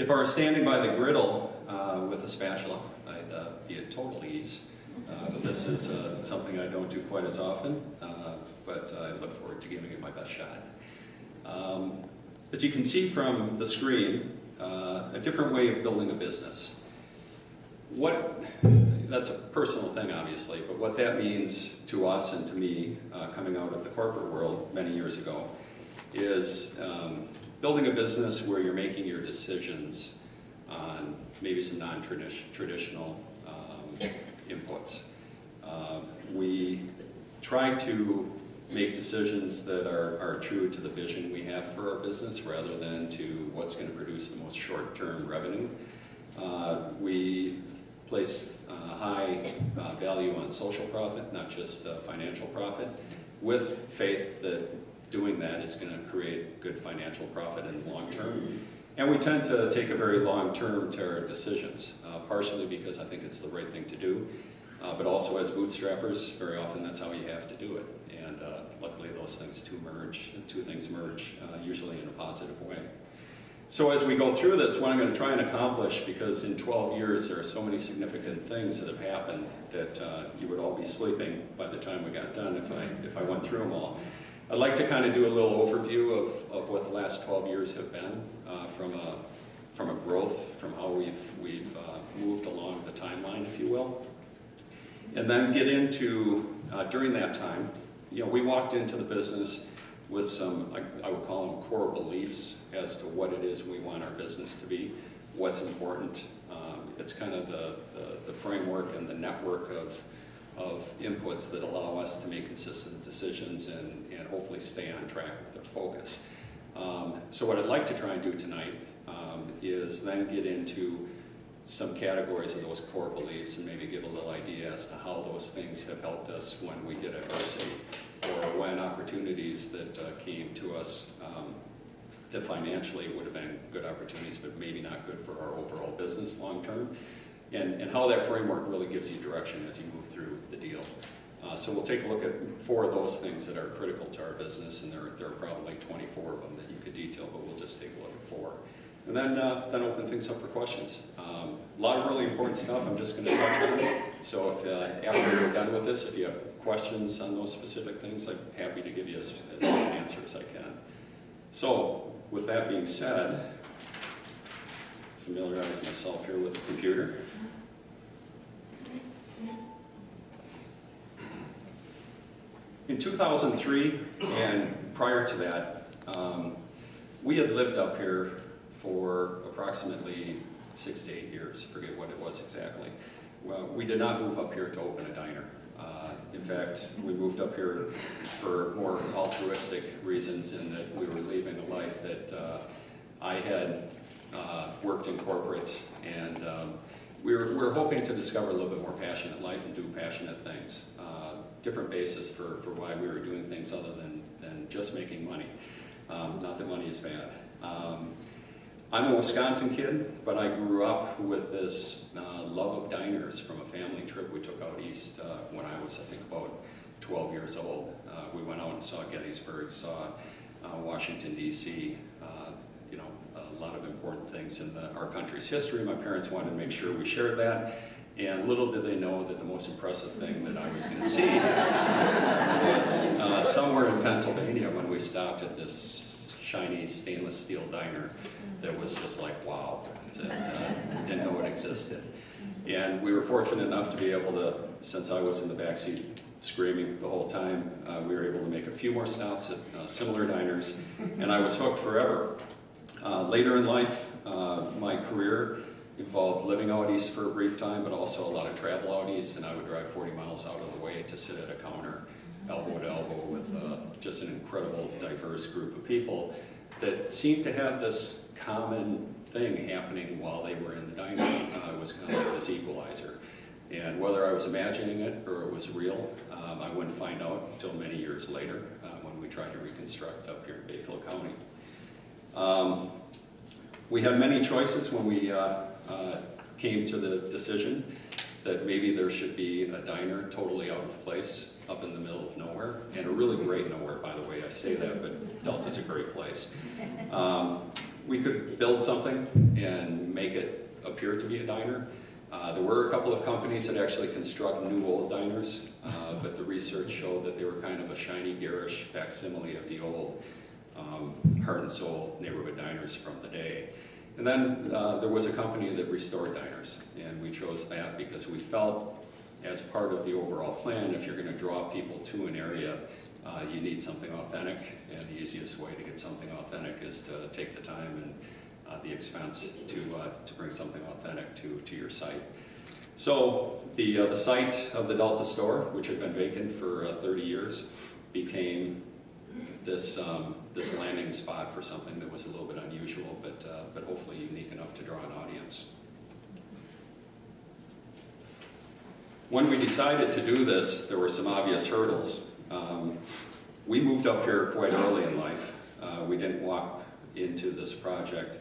If I were standing by the griddle with a spatula, I'd be at total ease. But this is something I don't do quite as often, but I look forward to giving it my best shot. As you can see from the screen, a different way of building a business. That's a personal thing, obviously, but what that means to us and to me, coming out of the corporate world many years ago, is building a business where you're making your decisions on maybe some non-traditional inputs. We try to make decisions that are true to the vision we have for our business rather than to what's going to produce the most short-term revenue. We place high value on social profit, not just financial profit, with faith that doing that is going to create good financial profit in the long term. And we tend to take a very long term to our decisions, partially because I think it's the right thing to do, but also as bootstrappers, very often that's how you have to do it. And luckily those things two things merge, usually in a positive way. So as we go through this, what I'm going to try and accomplish, because in 12 years there are so many significant things that have happened that you would all be sleeping by the time we got done if I went through them all. I'd like to kind of do a little overview of what the last 12 years have been from a growth, from how we've moved along the timeline, if you will. And then get into, during that time, we walked into the business with some, I would call them core beliefs as to what it is we want our business to be, what's important. It's kind of the framework and the network of inputs that allow us to make consistent decisions and hopefully stay on track with our focus. So what I'd like to try and do tonight is then get into some categories of those core beliefs and maybe give a little idea as to how those things have helped us when we hit adversity or when opportunities that came to us that financially would have been good opportunities but maybe not good for our overall business long term, and how that framework really gives you direction as you move through the deal. So we'll take a look at 4 of those things that are critical to our business, and there are probably 24 of them that you could detail, but we'll just take a look at 4. And then open things up for questions. A lot of really important stuff I'm just going to touch on. So if after you're done with this, if you have questions on those specific things, I'm happy to give you as good an answer as I can. So with that being said, familiarize myself here with the computer. In 2003, and prior to that, we had lived up here for approximately 6 to 8 years, forget what it was exactly. Well, we did not move up here to open a diner. In fact, we moved up here for more altruistic reasons in that we were leaving a life that I had worked in corporate, and we were hoping to discover a little bit more passionate life and do passionate things. Different basis for why we were doing things other than just making money. Not that money is bad. I'm a Wisconsin kid, but I grew up with this love of diners from a family trip we took out east when I was, I think, about 12 years old. We went out and saw Gettysburg, saw Washington, D.C., a lot of important things in our country's history. My parents wanted to make sure we shared that. And little did they know that the most impressive thing that I was going to see was somewhere in Pennsylvania when we stopped at this shiny stainless steel diner that was just like, wow, didn't know it existed. And we were fortunate enough to be able to, since I was in the backseat screaming the whole time, we were able to make a few more stops at similar diners, and I was hooked forever. Later in life, my career involved living out east for a brief time, but also a lot of travel out east, and I would drive 40 miles out of the way to sit at a counter, elbow to elbow, with just an incredible, diverse group of people that seemed to have this common thing happening while they were in the diner. It was kind of like this equalizer. And whether I was imagining it or it was real, I wouldn't find out until many years later when we tried to reconstruct up here in Bayfield County. We had many choices when we came to the decision that maybe there should be a diner totally out of place up in the middle of nowhere, and a really great nowhere, by the way. I say that, but Delta's a great place. we could build something and make it appear to be a diner. There were a couple of companies that actually construct new old diners, but the research showed that they were kind of a shiny, garish facsimile of the old heart and soul neighborhood diners from the day. And then there was a company that restored diners, and we chose that because we felt, as part of the overall plan, if you're going to draw people to an area, you need something authentic, and the easiest way to get something authentic is to take the time and the expense to bring something authentic to your site. So the site of the Delta store, which had been vacant for 30 years, became this landing spot for something that was a little bit unusual, but hopefully unique enough to draw an audience. When we decided to do this, there were some obvious hurdles. We moved up here quite early in life. We didn't walk into this project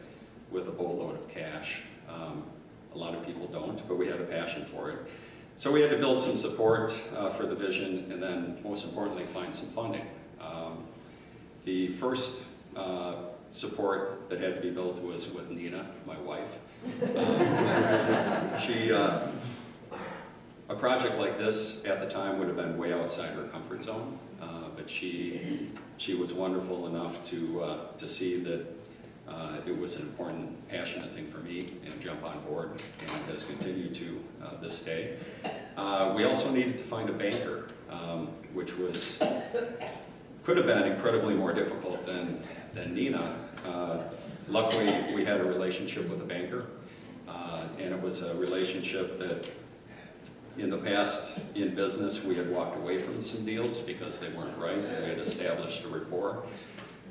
with a boatload of cash. A lot of people don't, but we had a passion for it. So we had to build some support for the vision, and then most importantly, find some funding. The first support that had to be built was with Nina, my wife. A project like this at the time would have been way outside her comfort zone, but she was wonderful enough to see that it was an important, passionate thing for me and jump on board, and has continued to this day. We also needed to find a banker, which could have been incredibly more difficult than Nina. Luckily, we had a relationship with a banker, and it was a relationship that in the past, in business, we had walked away from some deals because they weren't right, and we had established a rapport.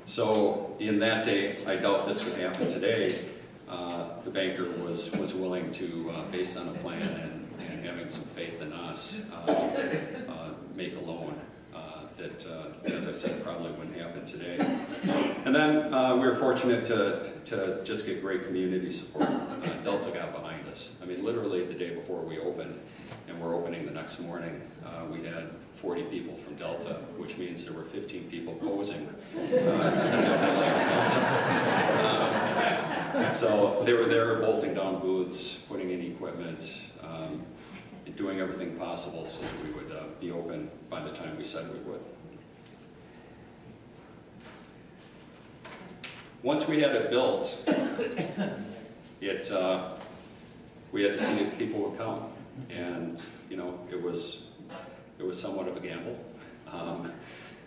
So in that day, I doubt this would happen today. The banker was willing to, based on a plan and having some faith in us, make a loan that, as I said, probably wouldn't happen today. And then we were fortunate to just get great community support. Delta got behind us. I mean, literally the day before we opened, and we're opening the next morning, we had 40 people from Delta, which means there were 15 people posing as if they liked Delta. So they were there bolting down booths, putting in equipment, doing everything possible so that we would be open by the time we said we would. Once we had it built, we had to see if people would come, and it was somewhat of a gamble.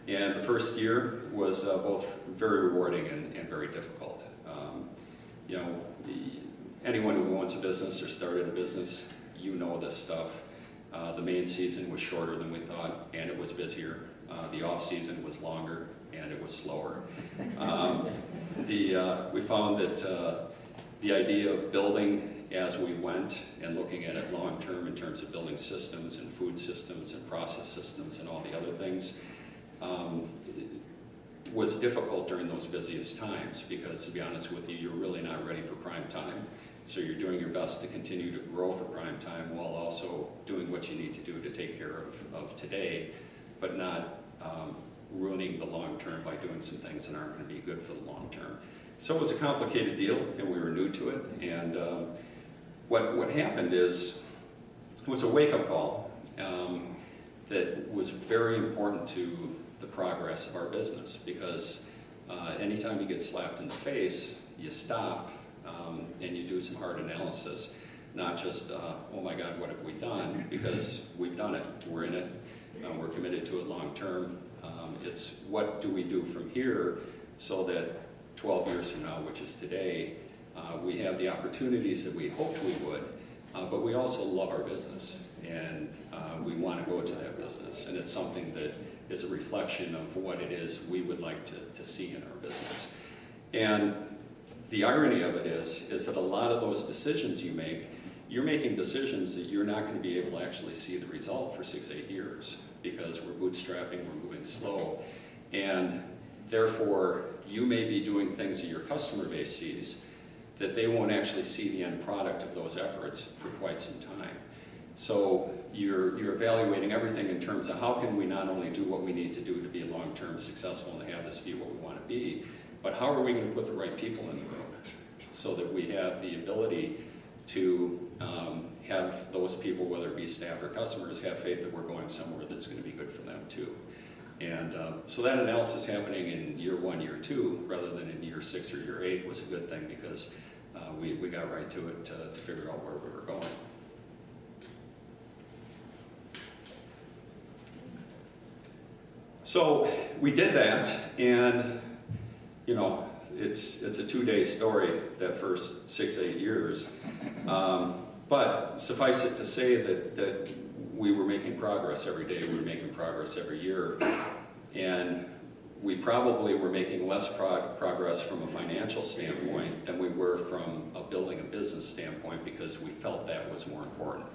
And the first year was both very rewarding and very difficult. Anyone who owns a business or started a business, you know this stuff. The main season was shorter than we thought, and it was busier. The off season was longer, and it was slower. We found that the idea of building as we went and looking at it long term in terms of building systems and food systems and process systems and all the other things was difficult during those busiest times, because to be honest with you, you're really not ready for prime time. So you're doing your best to continue to grow for prime time while also doing what you need to do to take care of today, but not ruining the long term by doing some things that aren't going to be good for the long term. So it was a complicated deal, and we were new to it. And what happened is, it was a wake-up call that was very important to the progress of our business, because anytime you get slapped in the face, you stop and you do some hard analysis, not just, oh my God, what have we done? Because we've done it, we're in it, we're committed to it long term. It's what do we do from here so that 12 years from now, which is today, we have the opportunities that we hoped we would, but we also love our business, and we want to go to that business, and it's something that is a reflection of what it is we would like to see in our business. And the irony of it is that a lot of those decisions you make, you're making decisions that you're not going to be able to actually see the result for 6-8 years, because we're bootstrapping, we're moving slow, and therefore you may be doing things that your customer base sees that they won't actually see the end product of those efforts for quite some time. So you're evaluating everything in terms of how can we not only do what we need to do to be long-term successful and have this be what we want to be, but how are we going to put the right people in the room? so that we have the ability to have those people, whether it be staff or customers, have faith that we're going somewhere that's going to be good for them too. And so that analysis happening in year 1, year 2, rather than in year 6 or year 8 was a good thing, because we got right to it to figure out where we were going. So we did that, and you know, it's a 2-day story, that first 6-8 years. But suffice it to say that we were making progress every day, we were making progress every year, and we probably were making less progress from a financial standpoint than we were from a building a business standpoint, because we felt that was more important.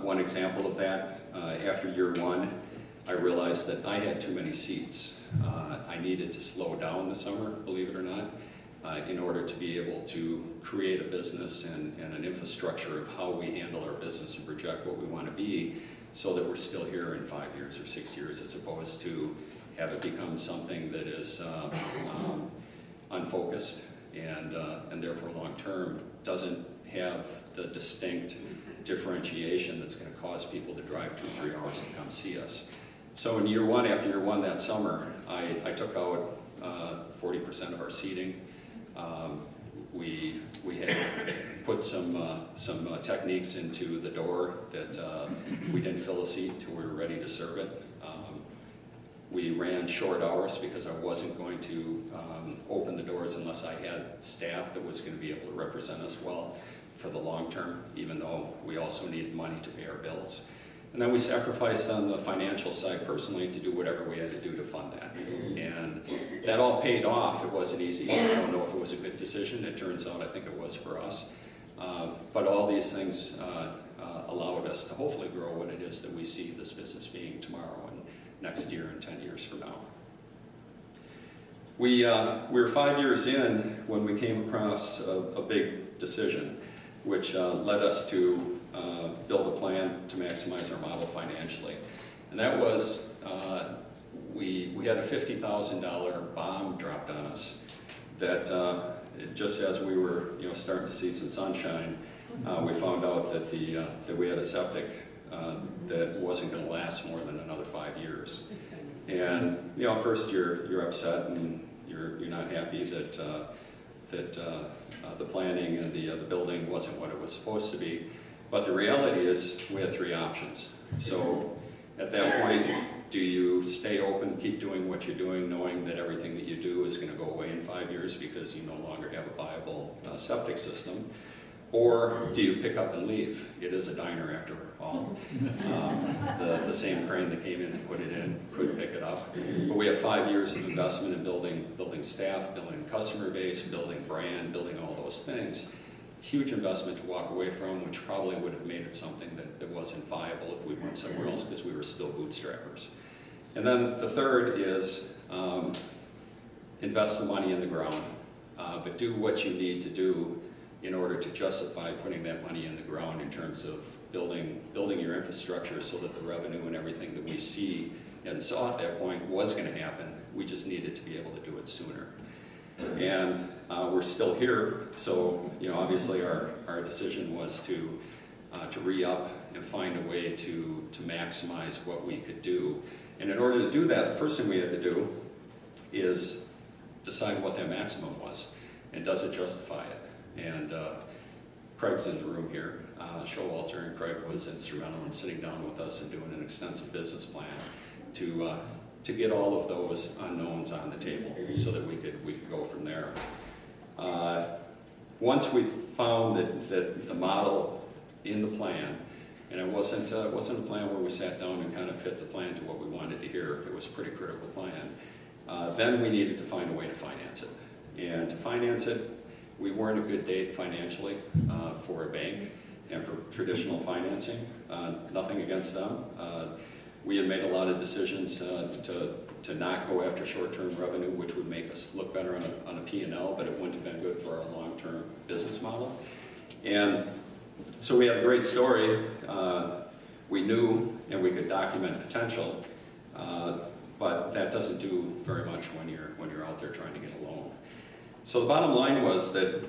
One example of that, after year 1, I realized that I had too many seats. I needed to slow down the summer, believe it or not, in order to be able to create a business and an infrastructure of how we handle our business and project what we want to be, so that we're still here in 5 years or 6 years, as opposed to have it become something that is unfocused and therefore long-term doesn't have the distinct differentiation that's going to cause people to drive 2 or 3 hours to come see us. So in year 1, after year 1 that summer, I took out 40% of our seating. We had put some techniques into the door that we didn't fill a seat until we were ready to serve it. We ran short hours because I wasn't going to open the doors unless I had staff that was going to be able to represent us well for the long term, even though we also needed money to pay our bills. And then we sacrificed on the financial side personally to do whatever we had to do to fund that. And that all paid off. It wasn't easy. I don't know if it was a good decision. It turns out I think it was for us. But all these things allowed us to hopefully grow what it is that we see this business being tomorrow and next year and 10 years from now. We were 5 years in when we came across a big decision, which led us to build a plan to maximize our model financially. And that was, we had a $50,000 bomb dropped on us that just as we were starting to see some sunshine, we found out that, that we had a septic that wasn't going to last more than another 5 years. And at first you're upset and you're not happy that the planning and the building wasn't what it was supposed to be. But the reality is we had 3 options. So at that point, do you stay open, keep doing what you're doing, knowing that everything that you do is going to go away in 5 years because you no longer have a viable septic system? Or do you pick up and leave? It is a diner after all. The same crane that came in and put it in could pick it up. But we have 5 years of investment in building staff, building customer base, building brand, building all those things. Huge investment to walk away from, which probably would have made it something that wasn't viable if we went somewhere else because we were still bootstrappers. And then the third is invest the money in the ground, but do what you need to do in order to justify putting that money in the ground in terms of building your infrastructure so that the revenue and everything that we see and saw at that point was going to happen. We just needed to be able to do it sooner. And we're still here, so obviously our decision was to re-up and find a way to maximize what we could do. And in order to do that, the first thing we had to do is decide what that maximum was, and does it justify it? And Craig's in the room here. Showalter and Craig was instrumental in sitting down with us and doing an extensive business plan to get all of those unknowns on the table so that we could go from there. Once we found that the model in the plan, and it wasn't a plan where we sat down and kind of fit the plan to what we wanted to hear, it was a pretty critical plan, then we needed to find a way to finance it. And to finance it, we weren't a good date financially for a bank and for traditional financing. Nothing against them. We had made a lot of decisions to not go after short-term revenue, which would make us look better on a P&L, but it wouldn't have been good for our long-term business model. And so we had a great story. We knew and we could document potential, but that doesn't do very much when you're out there trying to get a loan. So the bottom line was that,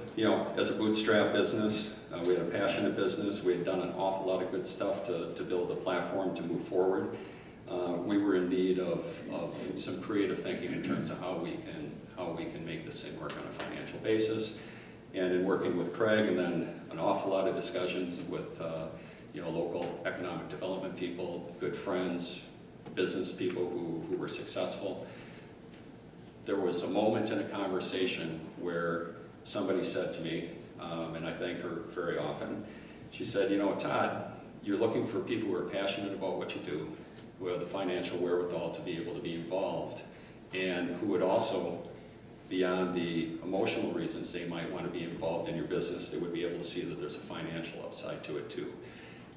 as a bootstrap business, we had a passionate business. We had done an awful lot of good stuff to build a platform to move forward. We were in need of some creative thinking in terms of how we can make this thing work on a financial basis. And in working with Craig, and then an awful lot of discussions with local economic development people, good friends, business people who were successful, there was a moment in a conversation where somebody said to me, and I thank her very often, she said, Todd, you're looking for people who are passionate about what you do, who have the financial wherewithal to be able to be involved, and who would also, beyond the emotional reasons they might want to be involved in your business, they would be able to see that there's a financial upside to it too.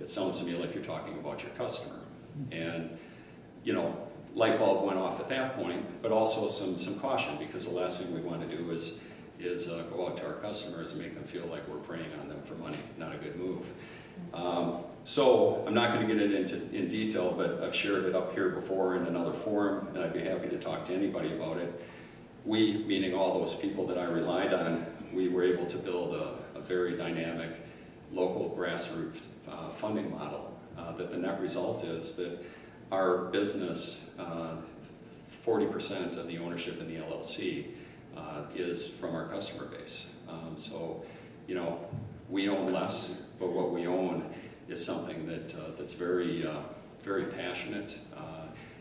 It sounds to me like you're talking about your customer. And, light bulb went off at that point, but also some caution, because the last thing we want to do is go out to our customers and make them feel like we're preying on them for money. Not a good move. So I'm not going to get it in detail, but I've shared it up here before in another forum, and I'd be happy to talk to anybody about it. We, meaning all those people that I relied on, we were able to build a very dynamic local grassroots funding model. That the net result is that our business, 40% of the ownership in the LLC is from our customer base. So, we own less, but what we own is something that's very, very passionate.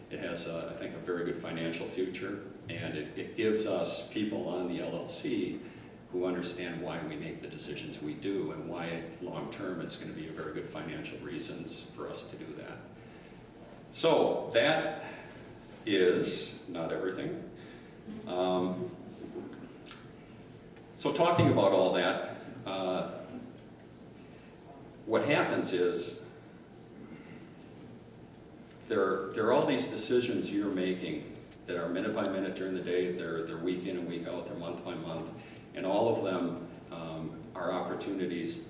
It has, I think, a very good financial future, and it gives us people on the LLC who understand why we make the decisions we do, and why long-term it's going to be a very good financial reasons for us to do that. So that is not everything. So talking about all that, what happens is there are all these decisions you're making that are minute by minute during the day, they're week in and week out, they're month by month, and all of them are opportunities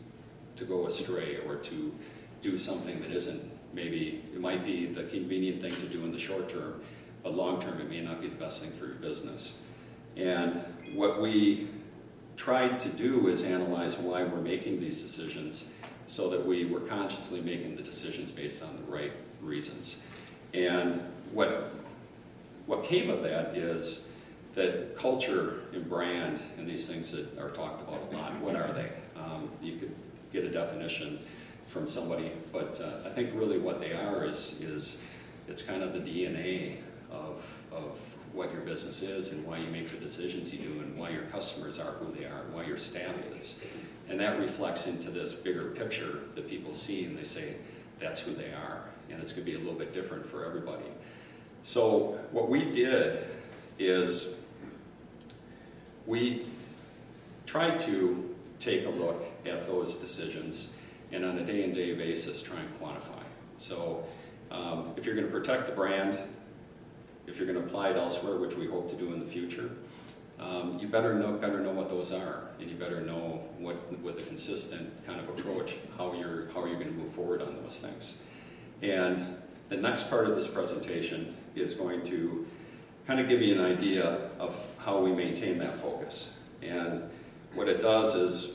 to go astray or to do something that isn't, maybe it might be the convenient thing to do in the short term, but long term it may not be the best thing for your business. And what we tried to do is analyze why we're making these decisions, so that we were consciously making the decisions based on the right reasons. And what came of that is that culture and brand and these things that are talked about a lot, what are they? You could get a definition from somebody, but I think really what they are is it's kind of the DNA of what your business is, and why you make the decisions you do, and why your customers are who they are, and why your staff is. And that reflects into this bigger picture that people see, and they say, that's who they are. And it's going to be a little bit different for everybody. So what we did is we tried to take a look at those decisions, and on a day-to-day basis try and quantify. So if you're going to protect the brand, if you're going to apply it elsewhere, which we hope to do in the future, you better know what those are, and you better know with a consistent kind of approach how you're going to move forward on those things. And the next part of this presentation is going to kind of give you an idea of how we maintain that focus. And what it does is,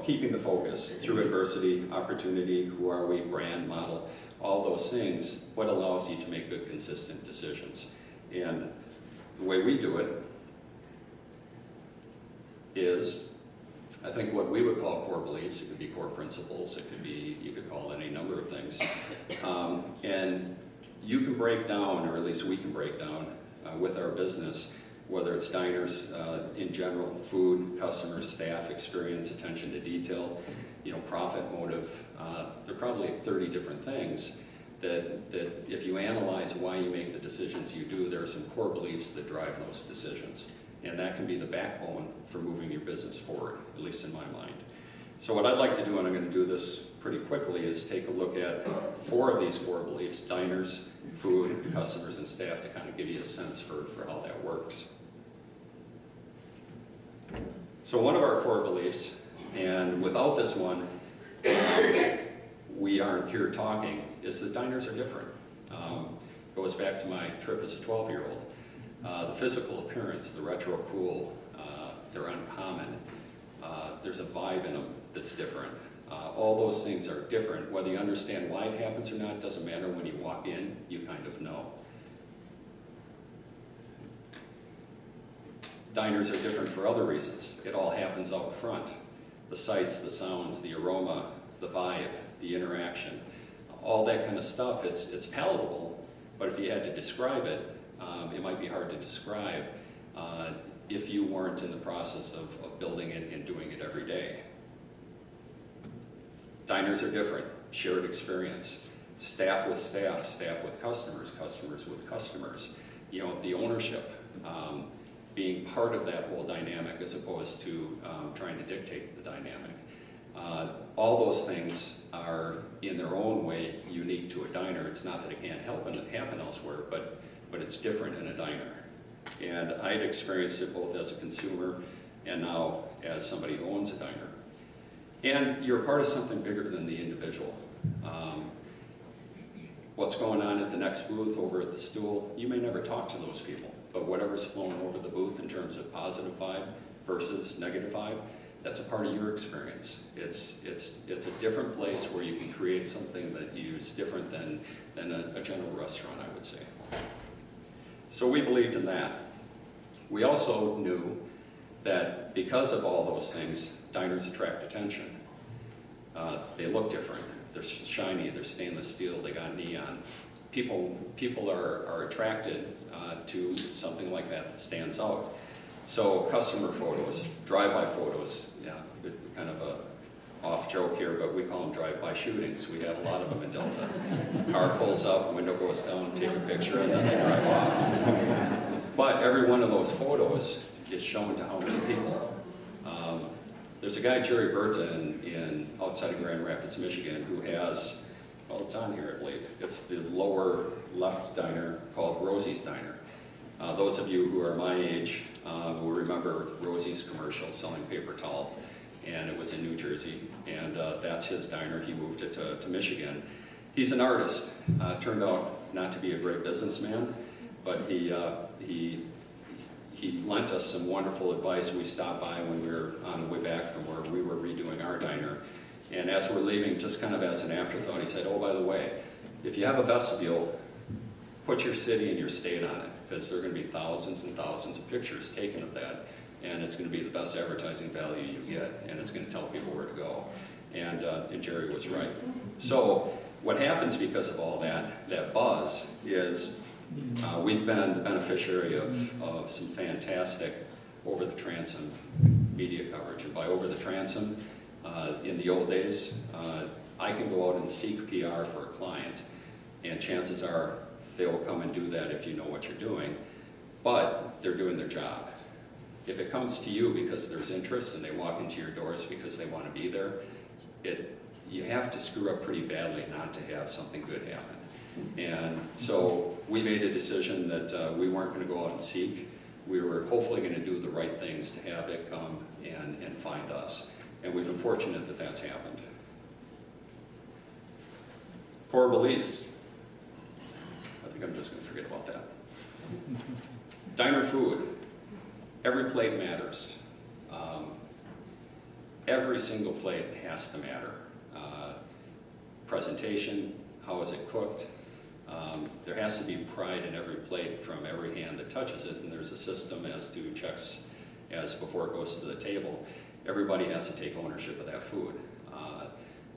keeping the focus through adversity, opportunity, who are we, brand, model, all those things, what allows you to make good, consistent decisions. And the way we do it is, I think, what we would call core beliefs. It could be core principles, it could be, you could call it any number of things. And you can break down, or at least we can break down with our business, whether it's diners in general, food, customers, staff, experience, attention to detail, profit motive. There are probably 30 different things that if you analyze why you make the decisions you do, there are some core beliefs that drive those decisions. And that can be the backbone for moving your business forward, at least in my mind. So what I'd like to do, and I'm going to do this pretty quickly, is take a look at 4 of these core beliefs: diners, food, customers, and staff, to kind of give you a sense for how that works. So one of our core beliefs, and without this one, we aren't here talking, is that diners are different. Goes back to my trip as a 12-year-old. The physical appearance, the retro cool, they're uncommon. There's a vibe in them that's different. All those things are different. Whether you understand why it happens or not, it doesn't matter. When you walk in, you kind of know. Diners are different for other reasons. It all happens out front. The sights, the sounds, the aroma, the vibe, the interaction, all that kind of stuff, it's palatable, but if you had to describe it, it might be hard to describe if you weren't in the process of building it and doing it every day. Diners are different, shared experience. Staff with staff, staff with customers, customers with customers. You know, the ownership, being part of that whole dynamic as opposed to trying to dictate the dynamic. All those things are, in their own way, unique to a diner. It's not that it can't happen elsewhere, but it's different in a diner. And I'd experienced it both as a consumer and now as somebody who owns a diner. And you're part of something bigger than the individual. What's going on at the next booth over at the stool, you may never talk to those people, but whatever's flowing over the booth in terms of positive vibe versus negative vibe, that's a part of your experience. It's a different place where you can create something that is different than a general restaurant, I would say. So we believed in that. We also knew that because of all those things, diners attract attention. They look different. They're shiny, they're stainless steel, they got neon. People are attracted to something like that stands out. So customer photos, drive-by photos, yeah, kind of a off joke here, but we call them drive-by shootings. We have a lot of them in Delta. Car pulls up, window goes down, take a picture, and then they drive off. But every one of those photos is shown to how many people. There's a guy, Jerry Berta, outside of Grand Rapids, Michigan, who has, well, it's on here, I believe. It's the lower left diner called Rosie's Diner. Those of you who are my age will remember Rosie's commercial selling paper towel, and it was in New Jersey, and that's his diner. He moved it to Michigan. He's an artist. Turned out not to be a great businessman, but he lent us some wonderful advice. We stopped by when we were on the way back from where we were redoing our diner, and as we're leaving, just kind of as an afterthought, he said, oh, by the way, if you have a vestibule, put your city and your state on it, because there are going to be thousands and thousands of pictures taken of that, and it's going to be the best advertising value you get, and it's going to tell people where to go. And Jerry was right. So what happens because of all that buzz is we've been the beneficiary of some fantastic over the transom media coverage. And by over the transom, in the old days, I can go out and seek PR for a client, and chances are they will come and do that if you know what you're doing, but they're doing their job. If it comes to you because there's interest and they walk into your doors because they want to be there, you have to screw up pretty badly not to have something good happen. And so we made a decision that we weren't going to go out and seek. We were hopefully going to do the right things to have it come and find us. And we've been fortunate that that's happened. Core beliefs. I think I'm just going to forget about that. Diner food. Every plate matters. Every single plate has to matter. Presentation, how is it cooked? There has to be pride in every plate from every hand that touches it, and there's a system as to checks as before it goes to the table. Everybody has to take ownership of that food.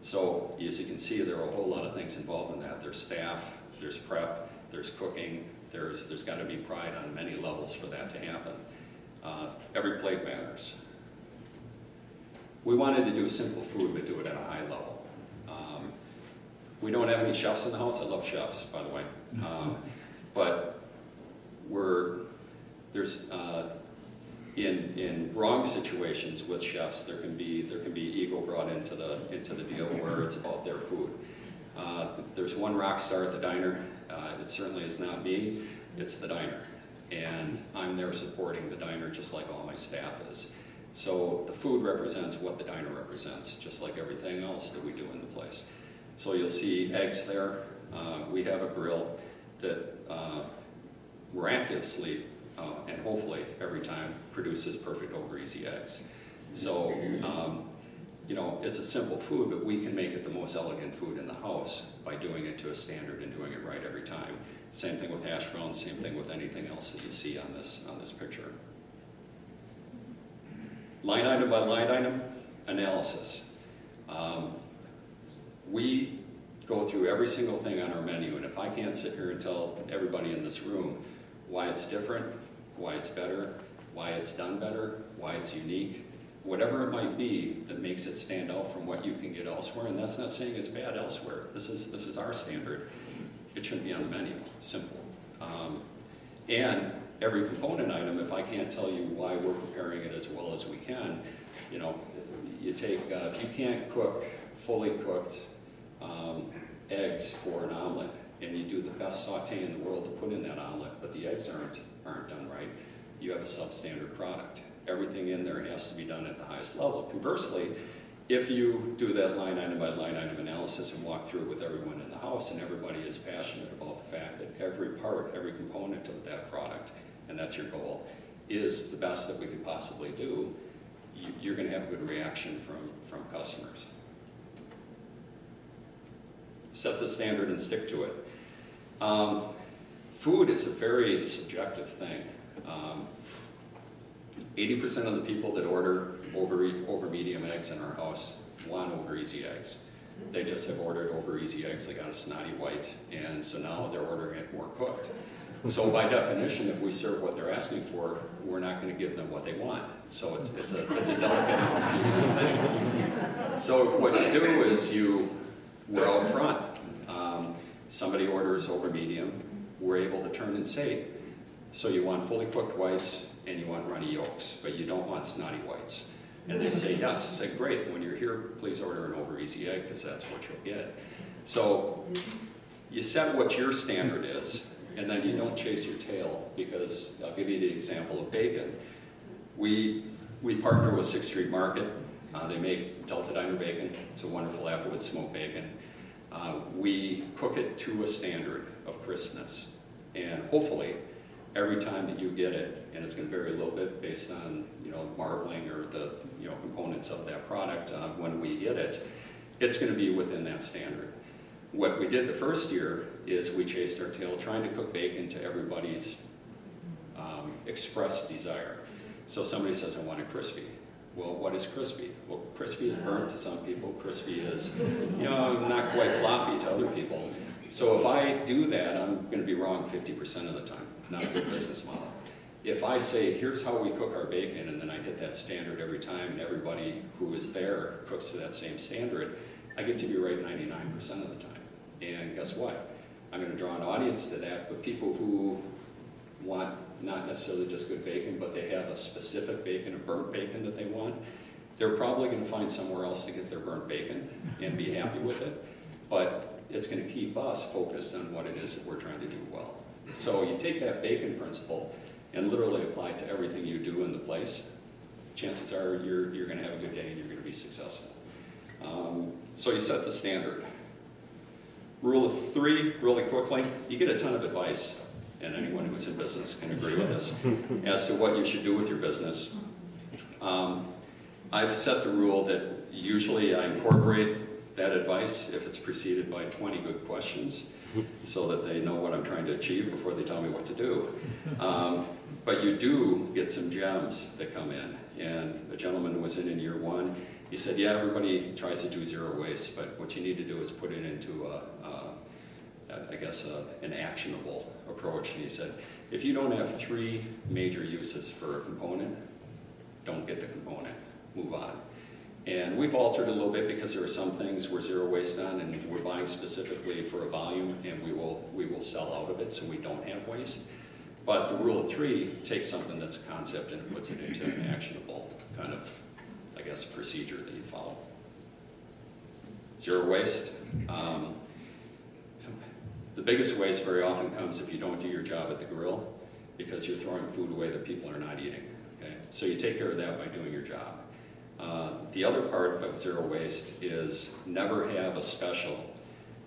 So as you can see, there are a whole lot of things involved in that. There's staff, there's prep, there's cooking, there's got to be pride on many levels for that to happen. Every plate matters. We wanted to do simple food, but do it at a high level. We don't have any chefs in the house. I love chefs, by the way. But in wrong situations with chefs, there can be ego brought into the deal where it's about their food. There's one rock star at the diner. It certainly is not me. It's the diner. And I'm there supporting the diner just like all my staff is. So the food represents what the diner represents, just like everything else that we do in the place. So you'll see eggs there. We have a grill that miraculously and hopefully every time produces perfect over easy eggs. So, you know, it's a simple food, but we can make it the most elegant food in the house by doing it to a standard and doing it right every time. Same thing with hash browns, same thing with anything else that you see on this picture. Line item by line item analysis. We go through every single thing on our menu, and if I can't sit here and tell everybody in this room why it's different, why it's better, why it's done better, why it's unique, whatever it might be that makes it stand out from what you can get elsewhere, and that's not saying it's bad elsewhere. This is our standard. It shouldn't be on the menu. Simple. And every component item, if I can't tell you why we're preparing it as well as we can, you know, you take, if you can't cook fully cooked eggs for an omelet, and you do the best saute in the world to put in that omelet, but the eggs aren't done right, you have a substandard product. Everything in there has to be done at the highest level. Conversely, if you do that line item by line item analysis and walk through it with everyone in the house, and everybody is passionate about the fact that every part, every component of that product, and that's your goal, is the best that we could possibly do, you're going to have a good reaction from customers. Set the standard and stick to it. Food is a very subjective thing. 80% of the people that order over medium eggs in our house want over easy eggs. They just have ordered over easy eggs, they got a snotty white, and so now they're ordering it more cooked. So by definition, if we serve what they're asking for, we're not going to give them what they want. So it's a delicate and confusing thing. So what you do is we're out front. Somebody orders over medium, we're able to turn and say, so you want fully cooked whites and you want runny yolks, but you don't want snotty whites. And they say yes. I say, great, when you're here, please order an over easy egg, because that's what you'll get. So you set what your standard is, and then you don't chase your tail, because I'll give you the example of bacon. We partner with 6th Street Market. They make Delta Diner bacon. It's a wonderful applewood smoked bacon. We cook it to a standard of crispness, and hopefully every time that you get it, and it's going to vary a little bit based on marbling or the components of that product, when we get it, it's going to be within that standard. What we did the first year is we chased our tail trying to cook bacon to everybody's expressed desire. So somebody says, I want it crispy. Well, what is crispy? Well, crispy is burnt to some people. Crispy is, not quite floppy to other people. So if I do that, I'm going to be wrong 50% of the time. Not a good business model. If I say, here's how we cook our bacon, and then I hit that standard every time, and everybody who is there cooks to that same standard, I get to be right 99% of the time. And guess what? I'm going to draw an audience to that, but people who want not necessarily just good bacon, but they have a specific bacon, a burnt bacon that they want, they're probably going to find somewhere else to get their burnt bacon and be happy with it. But it's going to keep us focused on what it is that we're trying to do well. So you take that bacon principle and literally apply it to everything you do in the place. Chances are you're going to have a good day and you're going to be successful. So you set the standard. Rule of 3, really quickly, you get a ton of advice, and anyone who's in business can agree with this, as to what you should do with your business. I've set the rule that usually I incorporate that advice if it's preceded by 20 good questions, so that they know what I'm trying to achieve before they tell me what to do. But you do get some gems that come in. And a gentleman who was in year 1, he said, yeah, everybody tries to do zero waste, but what you need to do is put it into an actionable approach. And he said, if you don't have 3 major uses for a component, don't get the component, move on. And we've altered a little bit because there are some things we're zero waste on, and we're buying specifically for a volume, and we will sell out of it so we don't have waste. But the rule of 3 takes something that's a concept and it puts it into an actionable kind of, procedure that you follow. Zero waste. The biggest waste very often comes if you don't do your job at the grill, because you're throwing food away that people are not eating. Okay? So you take care of that by doing your job. The other part of zero waste is never have a special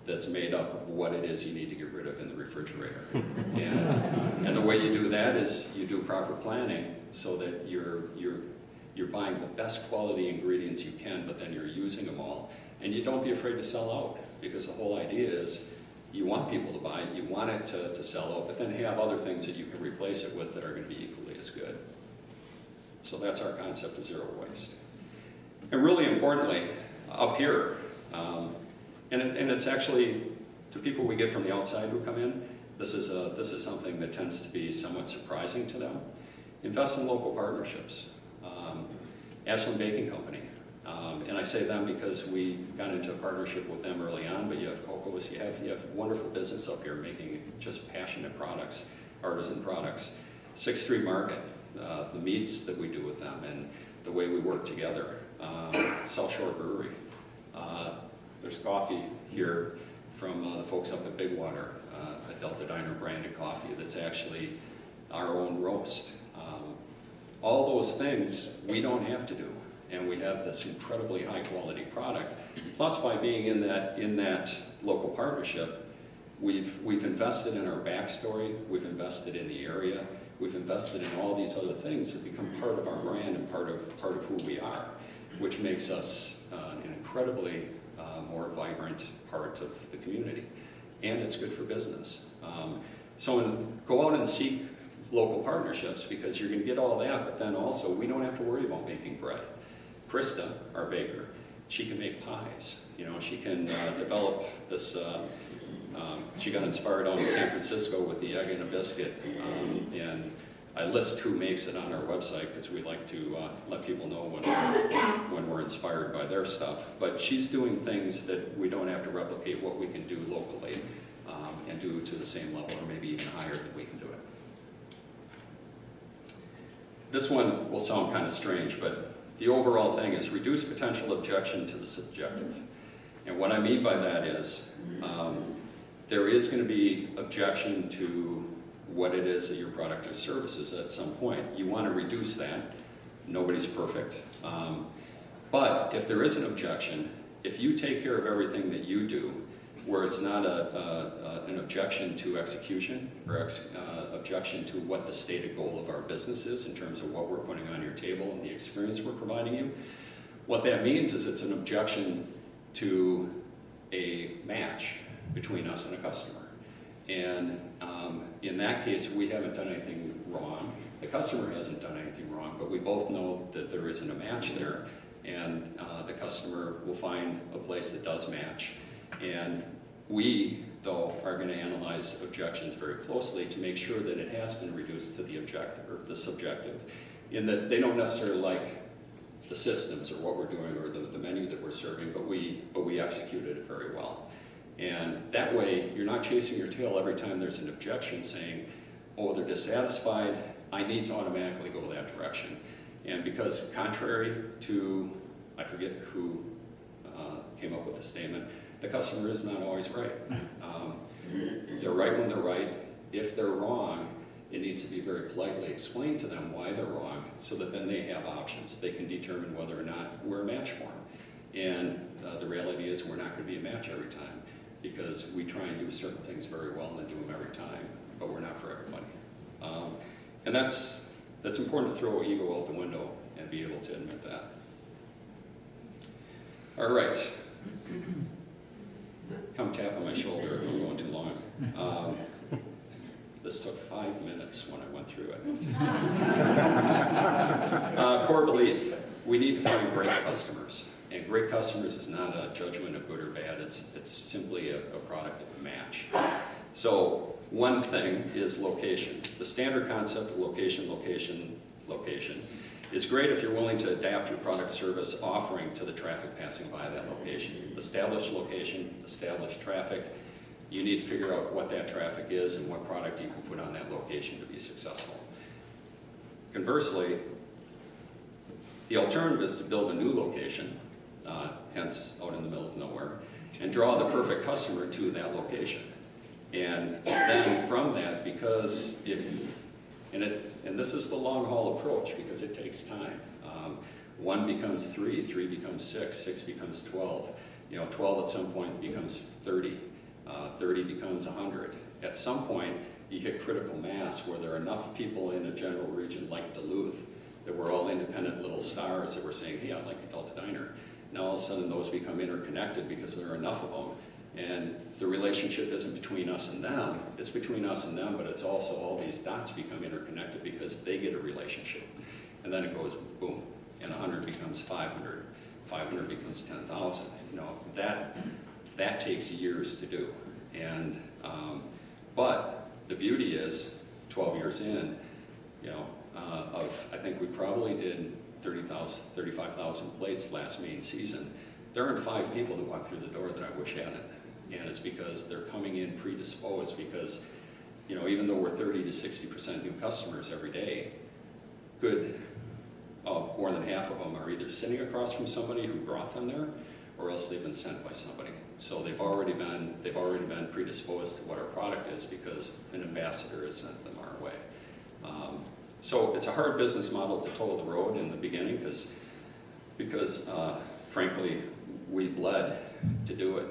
that's made up of what it is you need to get rid of in the refrigerator. And the way you do that is you do proper planning so that you're buying the best quality ingredients you can, but then you're using them all. And you don't be afraid to sell out, because the whole idea is you want people to buy it, you want it to sell out, but then have other things that you can replace it with that are going to be equally as good. So that's our concept of zero waste. And really importantly, up here, and it's actually, to people we get from the outside who come in, this is something that tends to be somewhat surprising to them. Invest in local partnerships. Ashland Baking Company, and I say them because we got into a partnership with them early on, but you have Coco's, you have wonderful business up here making just passionate products, artisan products. 6th Street Market, the meats that we do with them and the way we work together. South Shore Brewery. There's coffee here from the folks up at Big Water, a Delta Diner branded coffee that's actually our own roast. All those things we don't have to do, and we have this incredibly high quality product. Plus, by being in that local partnership, we've invested in our backstory, we've invested in the area, we've invested in all these other things that become part of our brand and part of who we are, which makes us an incredibly more vibrant part of the community, and it's good for business. So go out and seek local partnerships, because you're going to get all that, but then also we don't have to worry about making bread. Krista, our baker, she can make pies. You know, she can develop this. She got inspired out in San Francisco with the egg and a biscuit, and I list who makes it on our website because we like to let people know when we're inspired by their stuff. But she's doing things that we don't have to replicate what we can do locally and do to the same level, or maybe even higher than we can do it. This one will sound kind of strange, but the overall thing is reduce potential objection to the subjective. And what I mean by that is there is going to be objection to what it is that your product or service is at some point. You want to reduce that. Nobody's perfect. But if there is an objection, if you take care of everything that you do, where it's not an objection to execution or objection to what the stated goal of our business is in terms of what we're putting on your table and the experience we're providing you, what that means is it's an objection to a match between us and a customer. And in that case, we haven't done anything wrong. The customer hasn't done anything wrong, but we both know that there isn't a match there, and the customer will find a place that does match. And we, though, are going to analyze objections very closely to make sure that it has been reduced to the objective or the subjective, in that they don't necessarily like the systems or what we're doing or the menu that we're serving, but we executed it very well. And that way, you're not chasing your tail every time there's an objection saying, oh, they're dissatisfied, I need to automatically go that direction. And because contrary to, I forget who came up with the statement, the customer is not always right. They're right when they're right. If they're wrong, it needs to be very politely explained to them why they're wrong, so that then they have options. They can determine whether or not we're a match for them. And the reality is we're not going to be a match every time, because we try and do certain things very well and then do them every time, but we're not for everybody. And that's important to throw ego out the window and be able to admit that. All right. Come tap on my shoulder if I'm going too long. This took 5 minutes when I went through it. Just core belief. We need to find great customers. And great customers is not a judgment of good or bad. It's simply a product of a match. So one thing is location. The standard concept of location, location, location is great if you're willing to adapt your product service offering to the traffic passing by that location. Establish location, establish traffic. You need to figure out what that traffic is and what product you can put on that location to be successful. Conversely, the alternative is to build a new location, hence out in the middle of nowhere, and draw the perfect customer to that location. And then from that, because and this is the long haul approach because it takes time. 1 becomes 3, 3 becomes 6, 6 becomes 12. 12 at some point becomes 30. 30 becomes 100. At some point, you hit critical mass where there are enough people in a general region like Duluth that we're all independent little stars that we're saying, hey, I like the Delta Diner. Now all of a sudden those become interconnected because there are enough of them. And the relationship isn't between us and them, it's between us and them, but it's also all these dots become interconnected because they get a relationship. And then it goes boom, and 100 becomes 500, 500 becomes 10,000. You know, that takes years to do. And, but the beauty is, 12 years in, you know, I think we probably did 30,000, 35,000 plates last main season. There aren't 5 people that walk through the door that I wish hadn't. And it's because they're coming in predisposed because, you know, even though we're 30 to 60% new customers every day, more than half of them are either sitting across from somebody who brought them there, or else they've been sent by somebody. So they've already been predisposed to what our product is because an ambassador has sent them our way. So it's a hard business model to toe the road in the beginning because frankly, we bled to do it.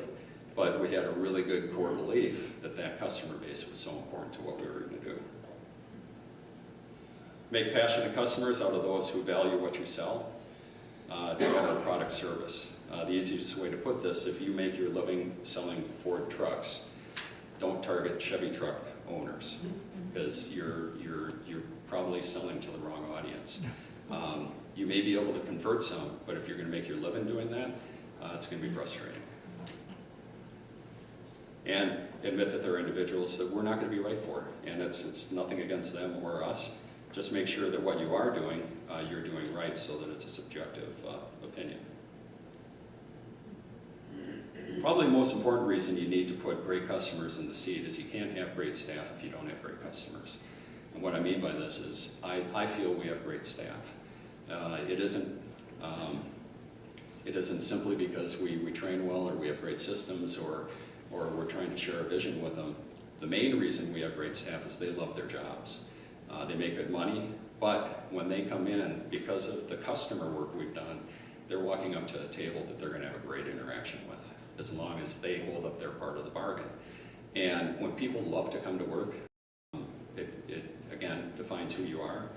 But we had a really good core belief that that customer base was so important to what we were going to do. Make passionate customers out of those who value what you sell. Together, product service. The easiest way to put this, if you make your living selling Ford trucks, don't target Chevy truck owners because you're probably selling to the wrong audience. You may be able to convert some, but if you're going to make your living doing that, it's going to be frustrating. And admit that there are individuals that we're not going to be right for, and it's nothing against them or us. Just make sure that what you are doing, you're doing right so that it's a subjective opinion. Probably the most important reason you need to put great customers in the seat is you can't have great staff if you don't have great customers. And what I mean by this is I feel we have great staff. It isn't simply because we train well or we have great systems or we're trying to share a vision with them. The main reason we have great staff is they love their jobs. They make good money, but when they come in, because of the customer work we've done, they're walking up to a table that they're going to have a great interaction with, as long as they hold up their part of the bargain. And when people love to come to work, it again defines who you are,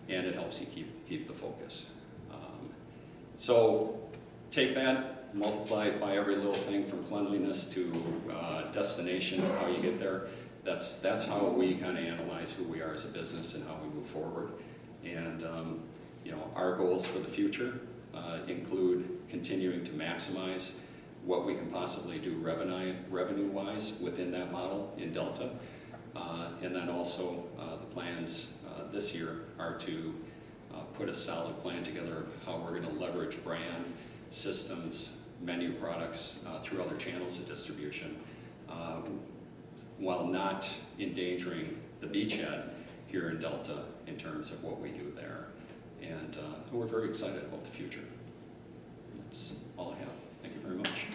and it helps you keep the focus. So take that, multiply it by every little thing from cleanliness to destination, how you get there. That's how we kind of analyze who we are as a business and how we move forward. And you know, our goals for the future include continuing to maximize what we can possibly do revenue-wise within that model in Delta. And then also the plans this year are to put a solid plan together of how we're going to leverage brand, systems, menu products through other channels of distribution while not endangering the beachhead here in Delta in terms of what we do there. And we're very excited about the future. That's all I have. Thank you very much.